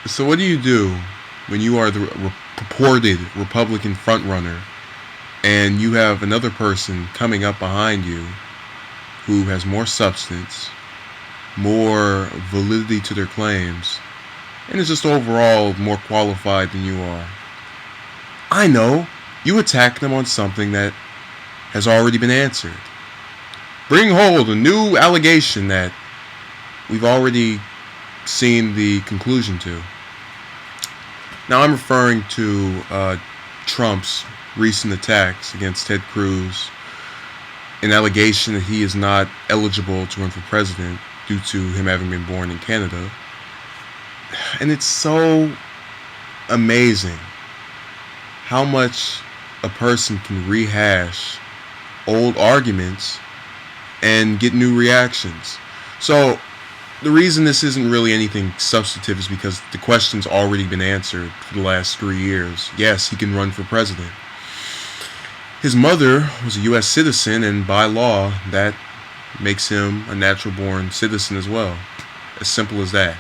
So what do you do when you are the purported Republican frontrunner and you have another person coming up behind you who has more substance, more validity to their claims, and is just overall more qualified than you are? I know, you attack them on something that has already been answered. Bring hold a new allegation that we've already seen the conclusion to. Now I'm referring to Trump's recent attacks against Ted Cruz, an allegation that he is not eligible to run for president due to him having been born in Canada. And it's so amazing how much a person can rehash old arguments and get new reactions. So the reason this isn't really anything substantive is because the question's already been answered for the last 3 years. Yes, he can run for president. His mother was a U.S. citizen, and by law, that makes him a natural-born citizen as well. As simple as that.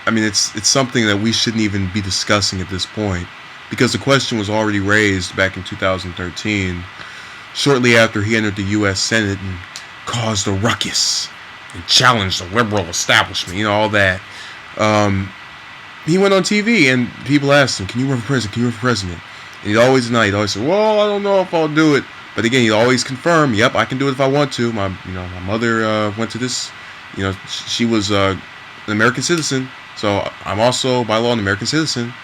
I mean, it's something that we shouldn't even be discussing at this point, because the question was already raised back in 2013, shortly after he entered the U.S. Senate and caused a ruckus and challenged the liberal establishment, all that. He went on TV and people asked him, "Can you run for president? Can you run for president?" And he'd always deny. He'd always say, "Well, I don't know if I'll do it." But again, he'd always confirm, "Yep, I can do it if I want to. My mother went to this. She was an American citizen, so I'm also by law an American citizen.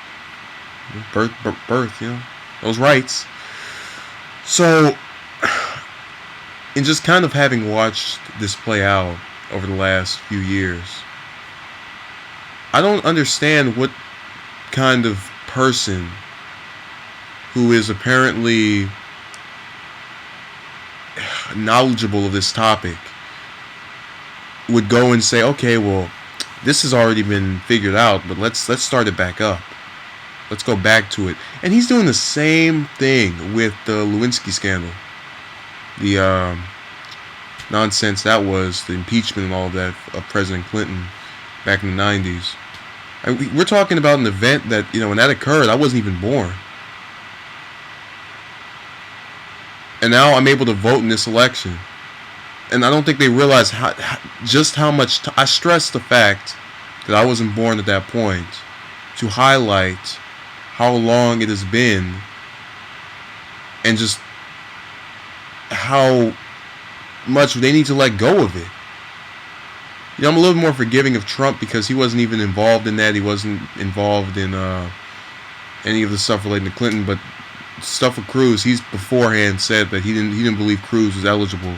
Birth, those rights." So, in just kind of having watched this play out over the last few years, I don't understand what kind of person who is apparently knowledgeable of this topic would go and say, "Okay, well, this has already been figured out, but let's start it back up. Let's go back to it." And he's doing the same thing with the Lewinsky scandal. The nonsense that was, the impeachment and all of that of President Clinton back in the 90s. We're talking about an event that, when that occurred, I wasn't even born. And now I'm able to vote in this election. And I don't think they realize just how much... I stress the fact that I wasn't born at that point to highlight how long it has been and just how much they need to let go of it. I'm a little more forgiving of Trump because he wasn't even involved in that. He wasn't involved in any of the stuff relating to Clinton. But stuff with Cruz, he's beforehand said that he didn't believe Cruz was eligible.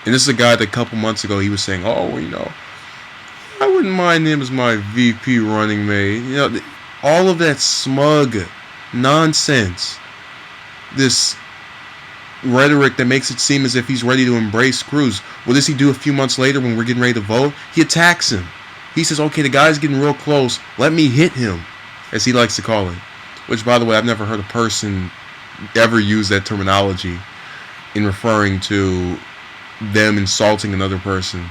And this is a guy that a couple months ago he was saying, "Oh, I wouldn't mind him as my VP running mate." All of that smug nonsense. This rhetoric that makes it seem as if he's ready to embrace Cruz. What does he do a few months later when we're getting ready to vote? He attacks him. He says, "Okay, the guy's getting real close. Let me hit him," as he likes to call it. Which, by the way, I've never heard a person ever use that terminology in referring to them insulting another person.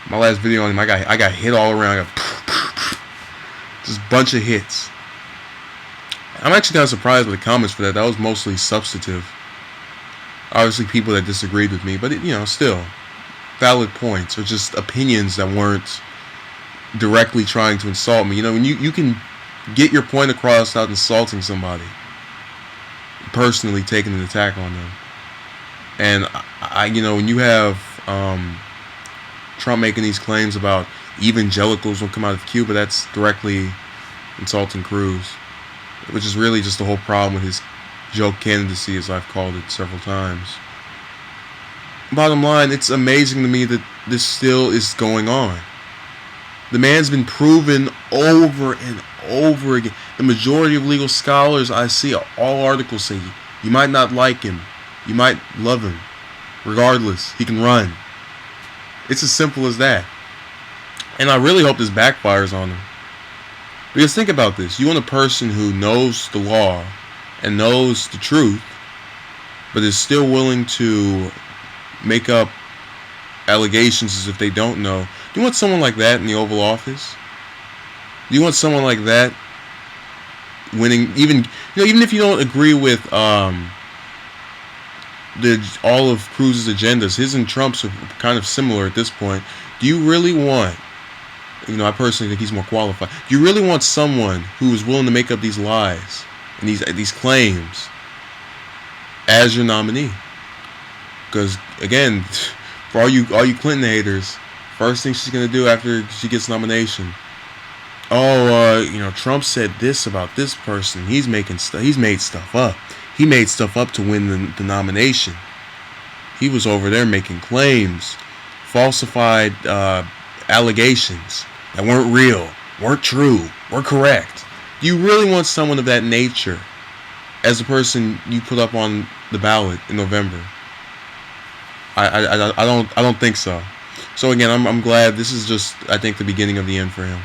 My last video on him, I got hit all around. I got just a bunch of hits. I'm actually kind of surprised by the comments for that. That was mostly substantive. Obviously, people that disagreed with me, but still valid points or just opinions that weren't directly trying to insult me. When you can get your point across without insulting somebody, personally taking an attack on them. And when you have Trump making these claims about evangelicals will come out of Cuba, that's directly insulting Cruz, which is really just the whole problem with his joke candidacy, as I've called it several times. Bottom line, it's amazing to me that this still is going on. The man's been proven over and over again. The majority of legal scholars I see, all articles say, you might not like him, you might love him. Regardless, he can run. It's as simple as that. And I really hope this backfires on him. Because think about this. You want a person who knows the law and knows the truth, but is still willing to make up allegations as if they don't know. Do you want someone like that in the Oval Office? Do you want someone like that winning? Even if you don't agree with all of Cruz's agendas, his and Trump's are kind of similar at this point. Do you really want? I personally think he's more qualified. Do you really want someone who is willing to make up these lies and these claims as your nominee? Because again, for all you Clinton haters, first thing she's gonna do after she gets nomination, Trump said this about this person. He's made stuff up. He made stuff up to win the nomination. He was over there making claims, falsified allegations that weren't real, weren't true, weren't correct. Do you really want someone of that nature as a person you put up on the ballot in November? I don't think so. So again, I'm glad this is just, I think, the beginning of the end for him.